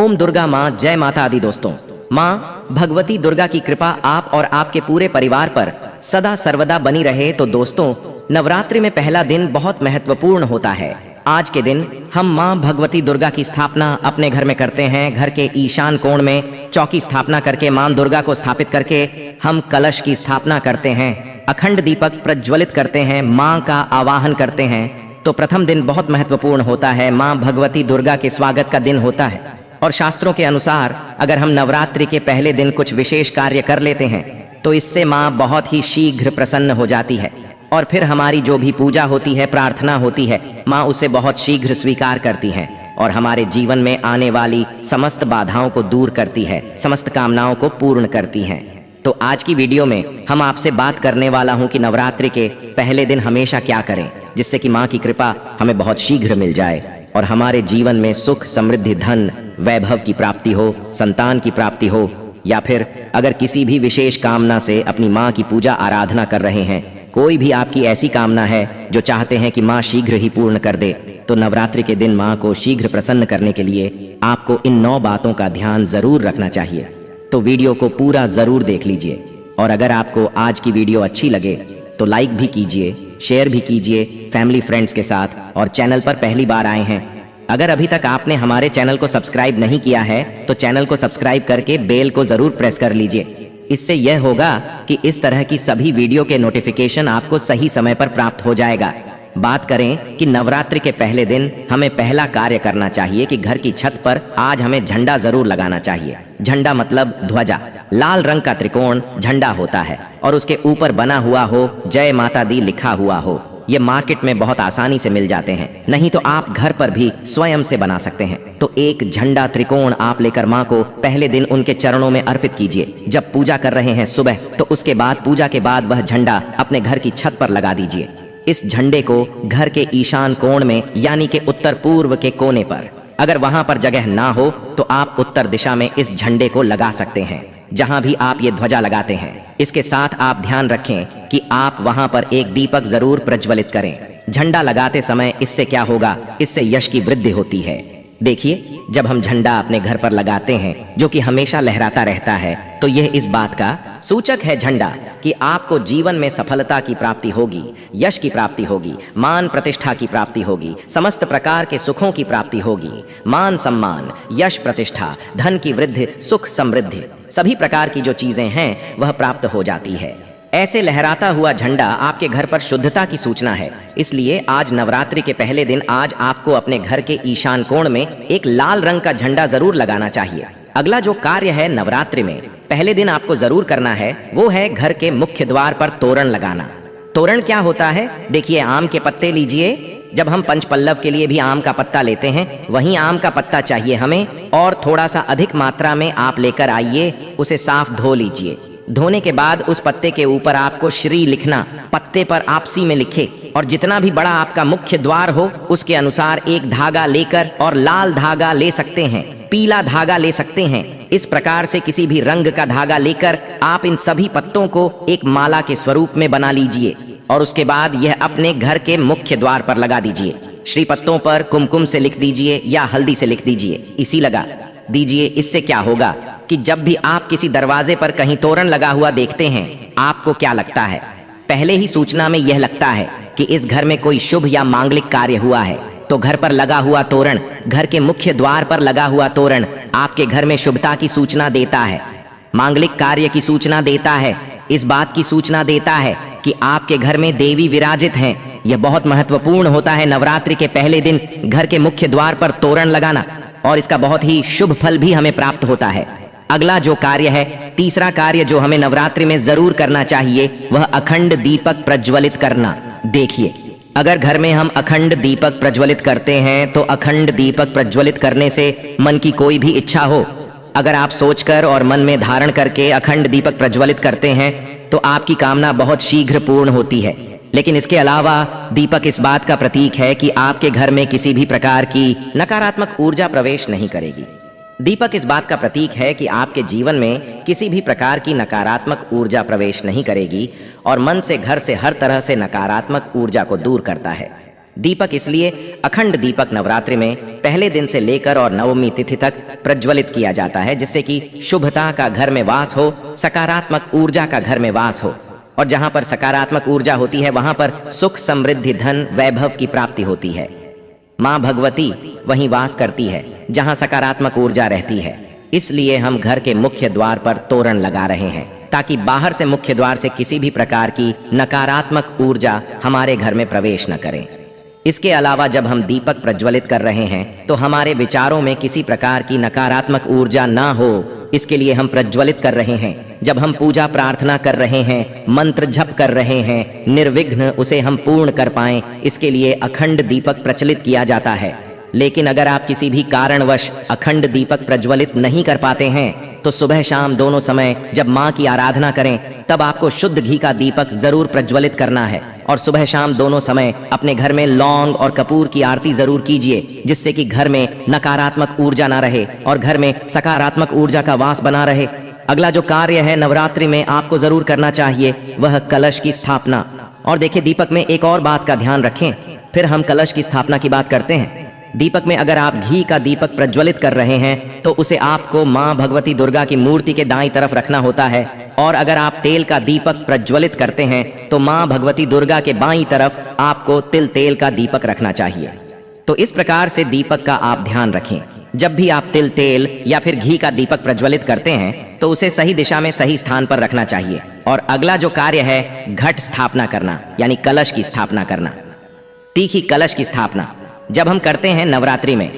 ओम दुर्गा माँ, जय माता आदि। दोस्तों, माँ भगवती दुर्गा की कृपा आप और आपके पूरे परिवार पर सदा सर्वदा बनी रहे। तो दोस्तों, नवरात्रि में पहला दिन बहुत महत्वपूर्ण होता है। आज के दिन हम माँ भगवती दुर्गा की स्थापना अपने घर में करते हैं। घर के ईशान कोण में चौकी स्थापना करके माँ दुर्गा को स्थापित करके हम कलश की स्थापना करते हैं, अखंड दीपक प्रज्वलित करते हैं, माँ का आवाहन करते हैं। तो प्रथम दिन बहुत महत्वपूर्ण होता है, माँ भगवती दुर्गा के स्वागत का दिन होता है। और शास्त्रों के अनुसार अगर हम नवरात्रि के पहले दिन कुछ विशेष कार्य कर लेते हैं तो इससे माँ बहुत ही शीघ्र प्रसन्न हो जाती है और फिर हमारी जो भी पूजा होती है, प्रार्थना होती है, माँ उसे बहुत शीघ्र स्वीकार करती हैं और हमारे जीवन में आने वाली समस्त बाधाओं को दूर करती है, समस्त कामनाओं को पूर्ण करती हैं। तो आज की वीडियो में हम आपसे बात करने वाला हूँ कि नवरात्रि के पहले दिन हमेशा क्या करें जिससे कि माँ की कृपा हमें बहुत शीघ्र मिल जाए और हमारे जीवन में सुख, समृद्धि, धन, वैभव की प्राप्ति हो, संतान की प्राप्ति हो, या फिर अगर किसी भी विशेष कामना से अपनी माँ की पूजा आराधना कर रहे हैं, कोई भी आपकी ऐसी कामना है जो चाहते हैं कि माँ शीघ्र ही पूर्ण कर दे, तो नवरात्रि के दिन माँ को शीघ्र प्रसन्न करने के लिए आपको इन 9 बातों का ध्यान जरूर रखना चाहिए। तो वीडियो को पूरा जरूर देख लीजिए और अगर आपको आज की वीडियो अच्छी लगे तो लाइक भी कीजिए, शेयर भी कीजिए फैमिली फ्रेंड्स के साथ। और चैनल पर पहली बार आए हैं, अगर अभी तक आपने हमारे चैनल को सब्सक्राइब नहीं किया है तो चैनल को सब्सक्राइब करके बेल को जरूर प्रेस कर लीजिए। इससे यह होगा कि इस तरह की सभी वीडियो के नोटिफिकेशन आपको सही समय पर प्राप्त हो जाएगा। बात करें कि नवरात्रि के पहले दिन हमें पहला कार्य करना चाहिए कि घर की छत पर आज हमें झंडा जरूर लगाना चाहिए। झंडा मतलब ध्वजा, लाल रंग का त्रिकोण झंडा होता है और उसके ऊपर बना हुआ हो जय माता दी लिखा हुआ हो। ये मार्केट में बहुत आसानी से मिल जाते हैं, नहीं तो आप घर पर भी स्वयं से बना सकते हैं। तो एक झंडा त्रिकोण आप लेकर माँ को पहले दिन उनके चरणों में अर्पित कीजिए। जब पूजा कर रहे हैं सुबह, तो उसके बाद पूजा के बाद वह झंडा अपने घर की छत पर लगा दीजिए। इस झंडे को घर के ईशान कोण में यानी कि उत्तर पूर्व के कोने पर, अगर वहां पर जगह ना हो तो आप उत्तर दिशा में इस झंडे को लगा सकते हैं, जहां भी आप ये ध्वजा लगाते हैं। इसके साथ आप ध्यान रखें कि आप वहां पर एक दीपक जरूर प्रज्वलित करें। झंडा लगाते समय इससे क्या होगा, इससे यश की वृद्धि होती है। देखिए, जब हम झंडा अपने घर पर लगाते हैं जो कि हमेशा लहराता रहता है, तो यह इस बात का सूचक है झंडा कि आपको जीवन में सफलता की प्राप्ति होगी, यश की प्राप्ति होगी, मान प्रतिष्ठा की प्राप्ति होगी, समस्त प्रकार के सुखों की प्राप्ति होगी। मान सम्मान, यश प्रतिष्ठा, धन की वृद्धि, सुख समृद्धि, सभी प्रकार की जो चीजें हैं वह प्राप्त हो जाती है। ऐसे लहराता हुआ झंडा आपके घर पर शुद्धता की सूचना है। इसलिए आज नवरात्रि के पहले दिन आज आपको अपने घर के ईशान कोण में एक लाल रंग का झंडा जरूर लगाना चाहिए। अगला जो कार्य है नवरात्रि में पहले दिन आपको जरूर करना है वो है घर के मुख्य द्वार पर तोरण लगाना। तोरण क्या होता है? देखिए, आम के पत्ते लीजिए। जब हम पंचपल्लव के लिए भी आम का पत्ता लेते हैं, वहीं आम का पत्ता चाहिए हमें और थोड़ा सा अधिक मात्रा में आप लेकर आइए। उसे साफ धो लीजिए। धोने के बाद उस पत्ते के ऊपर आपको श्री लिखना, पत्ते पर आपसी में लिखे, और जितना भी बड़ा आपका मुख्य द्वार हो उसके अनुसार एक धागा लेकर, और लाल धागा ले सकते हैं, पीला धागा ले सकते हैं, इस प्रकार से किसी भी रंग का धागा लेकर आप इन सभी पत्तों को एक माला के स्वरूप में बना लीजिए और उसके बाद यह अपने घर के मुख्य द्वार पर लगा दीजिए। श्री पत्तों पर कुमकुम से लिख दीजिए या हल्दी से लिख दीजिए, इसी लगा दीजिए। इससे क्या होगा कि जब भी आप किसी दरवाजे पर कहीं तोरण लगा हुआ देखते हैं, आपको क्या लगता है? पहले ही सूचना में यह लगता है कि इस घर में कोई शुभ या मांगलिक कार्य हुआ है। तो घर पर लगा हुआ तोरण, घर के मुख्य द्वार पर लगा हुआ तोरण आपके घर में शुभता की सूचना देता है, मांगलिक कार्य की सूचना देता है, इस बात की सूचना देता है कि आपके घर में देवी विराजित हैं। यह बहुत महत्वपूर्ण होता है नवरात्रि के पहले दिन घर के मुख्य द्वार पर तोरण लगाना, और इसका बहुत ही शुभ फल भी हमें प्राप्त होता है। अगला जो कार्य है, तीसरा कार्य जो हमें नवरात्रि में जरूर करना चाहिए, वह अखंड दीपक प्रज्वलित करना। देखिए, अगर घर में हम अखंड दीपक प्रज्वलित करते हैं तो अखंड दीपक प्रज्वलित करने से मन की कोई भी इच्छा हो, अगर आप सोचकर और मन में धारण करके अखंड दीपक प्रज्वलित करते हैं तो आपकी कामना बहुत शीघ्र पूर्ण होती है। लेकिन इसके अलावा दीपक इस बात का प्रतीक है कि आपके घर में किसी भी प्रकार की नकारात्मक ऊर्जा प्रवेश नहीं करेगी। दीपक इस बात का प्रतीक है कि आपके जीवन में किसी भी प्रकार की नकारात्मक ऊर्जा प्रवेश नहीं करेगी और मन से, घर से, हर तरह से नकारात्मक ऊर्जा को दूर करता है। दीपक इसलिए अखंड दीपक नवरात्रि में पहले दिन से लेकर और नवमी तिथि तक प्रज्वलित किया जाता है, जिससे कि शुभता का घर में वास हो, सकारात्मक ऊर्जा का घर में वास हो। और जहां पर सकारात्मक ऊर्जा होती है वहां पर सुख, समृद्धि, धन, वैभव की प्राप्ति होती है। माँ भगवती वहीं वास करती है जहां सकारात्मक ऊर्जा रहती है। इसलिए हम घर के मुख्य द्वार पर तोरण लगा रहे हैं, ताकि बाहर से मुख्य द्वार से किसी भी प्रकार की नकारात्मक ऊर्जा हमारे घर में प्रवेश न करे। इसके अलावा जब हम दीपक प्रज्वलित कर रहे हैं तो हमारे विचारों में किसी प्रकार की नकारात्मक ऊर्जा ना हो, इसके लिए हम प्रज्वलित कर रहे हैं। जब हम पूजा प्रार्थना कर रहे हैं, मंत्र जप कर रहे हैं, निर्विघ्न उसे हम पूर्ण कर पाएं, इसके लिए अखंड दीपक प्रचलित किया जाता है। लेकिन अगर आप किसी भी कारणवश अखंड दीपक प्रज्वलित नहीं कर पाते हैं तो सुबह शाम दोनों समय जब माँ की आराधना करें तब आपको शुद्ध घी का दीपक जरूर प्रज्वलित करना है। और सुबह शाम दोनों समय अपने घर में लौंग और कपूर की आरती जरूर कीजिए, जिससे कि घर में नकारात्मक ऊर्जा ना रहे और घर में सकारात्मक ऊर्जा का वास बना रहे। अगला जो कार्य है नवरात्रि में आपको जरूर करना चाहिए वह कलश की स्थापना। और देखिए, दीपक में एक और बात का ध्यान रखें, फिर हम कलश की स्थापना की बात करते हैं। दीपक में अगर आप घी का दीपक प्रज्वलित कर रहे हैं तो उसे आपको माँ भगवती दुर्गा की मूर्ति के दाईं तरफ रखना होता है। और अगर आप तेल का दीपक प्रज्वलित करते हैं तो माँ भगवती दुर्गा के बाईं तरफ आपको तेल का दीपक रखना चाहिए। तो इस प्रकार से दीपक का आप ध्यान रखें। जब भी आप तेल या फिर घी का दीपक प्रज्वलित करते हैं तो उसे सही दिशा में सही स्थान पर रखना चाहिए। और अगला जो कार्य है घट स्थापना करना, यानी कलश की स्थापना करना। तीखी कलश की स्थापना जब हम करते हैं नवरात्रि में,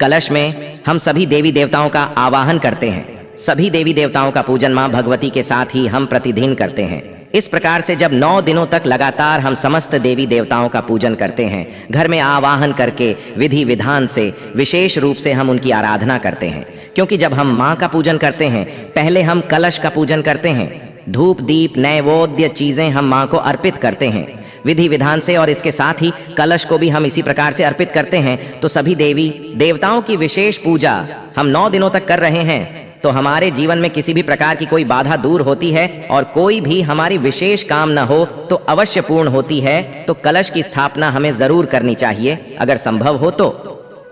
कलश में हम सभी देवी देवताओं का आवाहन करते हैं। सभी देवी देवताओं का पूजन माँ भगवती के साथ ही हम प्रतिदिन करते हैं। इस प्रकार से जब 9 दिनों तक लगातार हम समस्त देवी देवताओं का पूजन करते हैं, घर में आवाहन करके विधि विधान से विशेष रूप से हम उनकी आराधना करते हैं। क्योंकि जब हम माँ का पूजन करते हैं पहले हम कलश का पूजन करते हैं। धूप दीप नैवेद्य चीजें हम माँ को अर्पित करते हैं विधि विधान से, और इसके साथ ही कलश को भी हम इसी प्रकार से अर्पित करते हैं। तो सभी देवी देवताओं की विशेष पूजा हम 9 दिनों तक कर रहे हैं। तो हमारे जीवन में किसी भी प्रकार की कोई बाधा दूर होती है और कोई भी हमारी विशेष काम न हो तो अवश्य पूर्ण होती है। तो कलश की स्थापना हमें जरूर करनी चाहिए अगर संभव हो तो।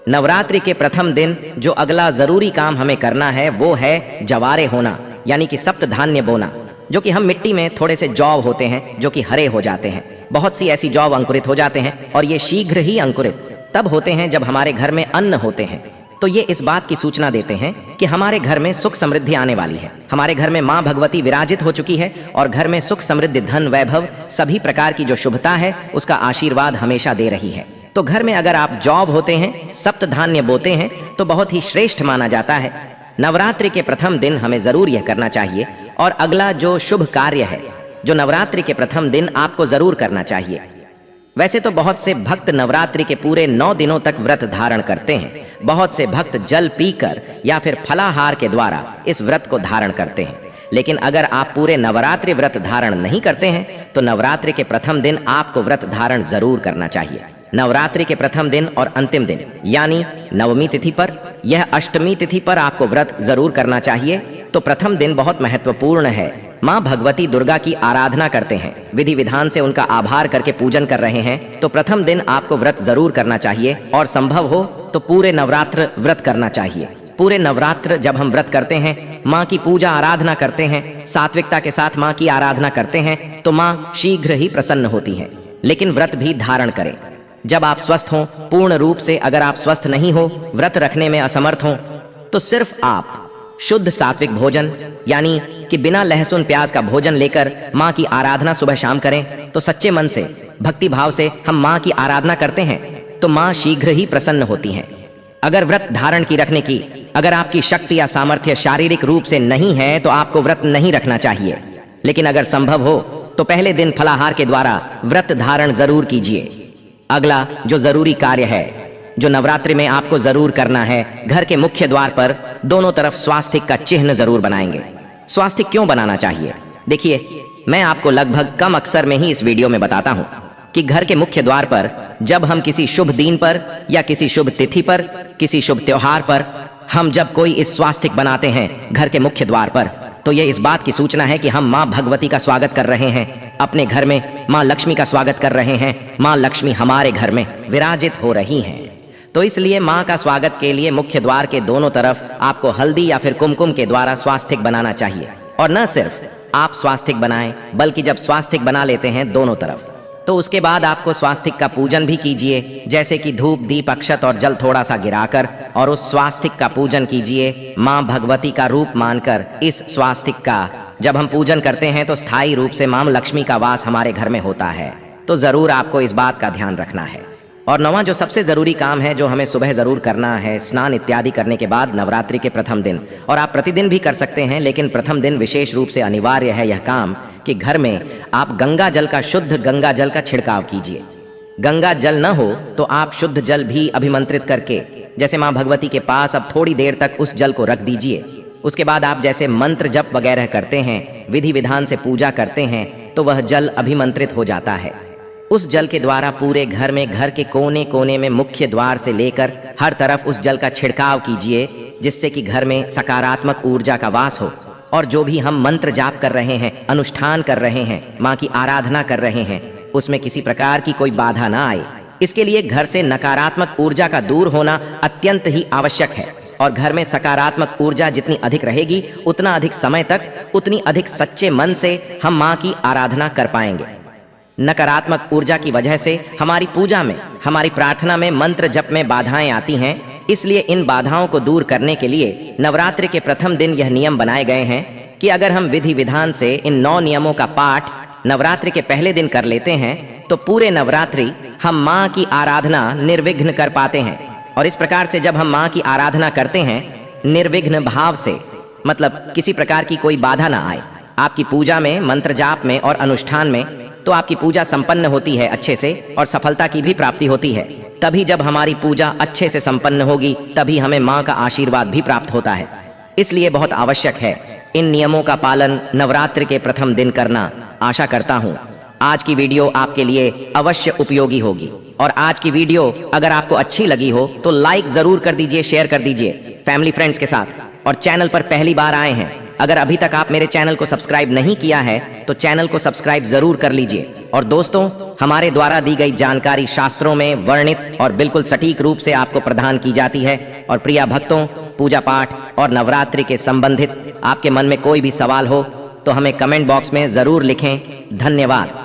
नवरात्रि के प्रथम दिन जो अगला जरूरी काम हमें करना है वो है जवारे होना, यानी कि सप्त धान्य बोना, जो कि हम मिट्टी में थोड़े से जौ होते हैं जो कि हरे हो जाते हैं। बहुत सी ऐसी जौ अंकुरित हो जाते हैं और ये शीघ्र ही अंकुरित तब होते हैं जब हमारे घर में अन्न होते हैं। तो ये इस बात की सूचना देते हैं कि हमारे घर में सुख समृद्धि आने वाली है। हमारे घर में माँ भगवती विराजित हो चुकी है और घर में सुख समृद्धि, धन, वैभव, सभी प्रकार की जो शुभता है उसका आशीर्वाद हमेशा दे रही है। तो घर में अगर आप जौ होते हैं, सप्त धान्य बोते हैं तो बहुत ही श्रेष्ठ माना जाता है। नवरात्रि के प्रथम दिन हमें जरूर यह करना चाहिए। और अगला जो शुभ कार्य है जो नवरात्रि के प्रथम दिन आपको जरूर करना चाहिए। वैसे तो बहुत से भक्त नवरात्रि के पूरे 9 दिनों तक व्रत धारण करते हैं। बहुत से भक्त जल पीकर या फिर फलाहार के द्वारा इस व्रत को धारण करते हैं। लेकिन अगर आप पूरे नवरात्रि व्रत धारण नहीं करते हैं तो नवरात्रि के प्रथम दिन आपको व्रत धारण जरूर करना चाहिए। नवरात्रि के प्रथम दिन और अंतिम दिन यानी नवमी तिथि पर, यह अष्टमी तिथि पर आपको व्रत जरूर करना चाहिए। तो प्रथम दिन बहुत महत्वपूर्ण है। माँ भगवती दुर्गा की आराधना करते हैं, विधि विधान से उनका आभार करके पूजन कर रहे हैं। तो प्रथम दिन आपको व्रत जरूर करना चाहिए और संभव हो तो पूरे नवरात्र व्रत करना चाहिए। पूरे नवरात्र जब हम व्रत करते हैं, माँ की पूजा आराधना करते हैं, सात्विकता के साथ माँ की आराधना करते हैं तो माँ शीघ्र ही प्रसन्न होती हैं। लेकिन व्रत भी धारण करें जब आप स्वस्थ हों पूर्ण रूप से। अगर आप स्वस्थ नहीं हो, व्रत रखने में असमर्थ हों, तो सिर्फ आप शुद्ध सात्विक भोजन यानी कि बिना लहसुन प्याज का भोजन लेकर माँ की आराधना सुबह शाम करें। तो सच्चे मन से, भक्ति भाव से हम माँ की आराधना करते हैं तो माँ शीघ्र ही प्रसन्न होती हैं। अगर व्रत धारण की रखने की अगर आपकी शक्ति या सामर्थ्य शारीरिक रूप से नहीं है तो आपको व्रत नहीं रखना चाहिए। लेकिन अगर संभव हो तो पहले दिन फलाहार के द्वारा व्रत धारण जरूर कीजिए। अगला जो जरूरी कार्य है जो नवरात्रि में आपको जरूर करना है, घर के मुख्य द्वार पर दोनों तरफ स्वास्तिक का चिन्ह जरूर बनाएंगे। स्वास्तिक क्यों बनाना चाहिए? देखिए, मैं आपको लगभग कम अक्सर में ही इस वीडियो में बताता हूं कि घर के मुख्य द्वार पर जब हम किसी शुभ दिन पर या किसी शुभ तिथि पर, किसी शुभ त्योहार पर हम जब कोई इस स्वास्तिक बनाते हैं घर के मुख्य द्वार पर, तो ये इस बात की सूचना है कि हम माँ भगवती का स्वागत कर रहे हैं, अपने घर में माँ लक्ष्मी का स्वागत कर रहे हैं। माँ लक्ष्मी हमारे घर में विराजित हो रही हैं। तो इसलिए माँ का स्वागत के लिए मुख्य द्वार के दोनों तरफ आपको हल्दी या फिर कुमकुम के द्वारा स्वास्तिक बनाना चाहिए। और न सिर्फ आप स्वास्तिक बनाएं, बल्कि जब स्वास्तिक बना लेते हैं दोनों तरफ, तो उसके बाद आपको स्वास्तिक का पूजन भी कीजिए, जैसे कि धूप दीप अक्षत और जल थोड़ा सा गिराकर, और उस स्वास्तिक का पूजन कीजिए माँ भगवती का रूप मानकर। इस स्वास्तिक का जब हम पूजन करते हैं तो स्थायी रूप से माँ लक्ष्मी का वास हमारे घर में होता है। तो जरूर आपको इस बात का ध्यान रखना है। और नौवां जो सबसे जरूरी काम है, जो हमें सुबह जरूर करना है, स्नान इत्यादि करने के बाद नवरात्रि के प्रथम दिन, और आप प्रतिदिन भी कर सकते हैं, लेकिन प्रथम दिन विशेष रूप से अनिवार्य है यह काम कि घर में आप गंगा जल का, शुद्ध गंगा जल का छिड़काव कीजिए। गंगा जल न हो तो आप शुद्ध जल भी अभिमंत्रित करके, जैसे माँ भगवती के पास अब थोड़ी देर तक उस जल को रख दीजिए। उसके बाद आप जैसे मंत्र जप वगैरह करते हैं, विधि विधान से पूजा करते हैं, तो वह जल अभिमंत्रित हो जाता है। उस जल के द्वारा पूरे घर में, घर के कोने कोने में, मुख्य द्वार से लेकर हर तरफ उस जल का छिड़काव कीजिए, जिससे कि घर में सकारात्मक ऊर्जा का वास हो। और जो भी हम मंत्र जाप कर रहे हैं, अनुष्ठान कर रहे हैं, माँ की आराधना कर रहे हैं, उसमें किसी प्रकार की कोई बाधा ना आए। इसके लिए घर से नकारात्मक ऊर्जा का दूर होना अत्यंत ही आवश्यक है। और घर में सकारात्मक ऊर्जा जितनी अधिक रहेगी, उतना अधिक समय तक, उतनी अधिक सच्चे मन से हम माँ की आराधना कर पाएंगे। नकारात्मक ऊर्जा की वजह से हमारी पूजा में, हमारी प्रार्थना में, मंत्र जप में बाधाएं आती हैं। इसलिए इन बाधाओं को दूर करने के लिए नवरात्रि के प्रथम दिन यह नियम बनाए गए हैं कि अगर हम विधि विधान से इन 9 नियमों का पाठ नवरात्रि के पहले दिन कर लेते हैं, तो पूरे नवरात्रि हम माँ की आराधना निर्विघ्न कर पाते हैं। और इस प्रकार से जब हम माँ की आराधना करते हैं निर्विघ्न भाव से, मतलब किसी प्रकार की कोई बाधा ना आए आपकी पूजा में, मंत्र जाप में और अनुष्ठान में, तो आपकी पूजा संपन्न होती है अच्छे से और सफलता की भी प्राप्ति होती है। तभी जब हमारी पूजा अच्छे से संपन्न होगी, तभी हमें माँ का आशीर्वाद भी प्राप्त होता है। इसलिए बहुत आवश्यक है इन नियमों का पालन नवरात्रि के प्रथम दिन करना। आशा करता हूँ आज की वीडियो आपके लिए अवश्य उपयोगी होगी। और आज की वीडियो अगर आपको अच्छी लगी हो तो लाइक जरूर कर दीजिए, शेयर कर दीजिए फैमिली फ्रेंड्स के साथ। और चैनल पर पहली बार आए हैं, अगर अभी तक आप मेरे चैनल को सब्सक्राइब नहीं किया है तो चैनल को सब्सक्राइब जरूर कर लीजिए। और दोस्तों, हमारे द्वारा दी गई जानकारी शास्त्रों में वर्णित और बिल्कुल सटीक रूप से आपको प्रदान की जाती है। और प्रिय भक्तों, पूजा पाठ और नवरात्रि के संबंधित आपके मन में कोई भी सवाल हो तो हमें कमेंट बॉक्स में जरूर लिखें। धन्यवाद।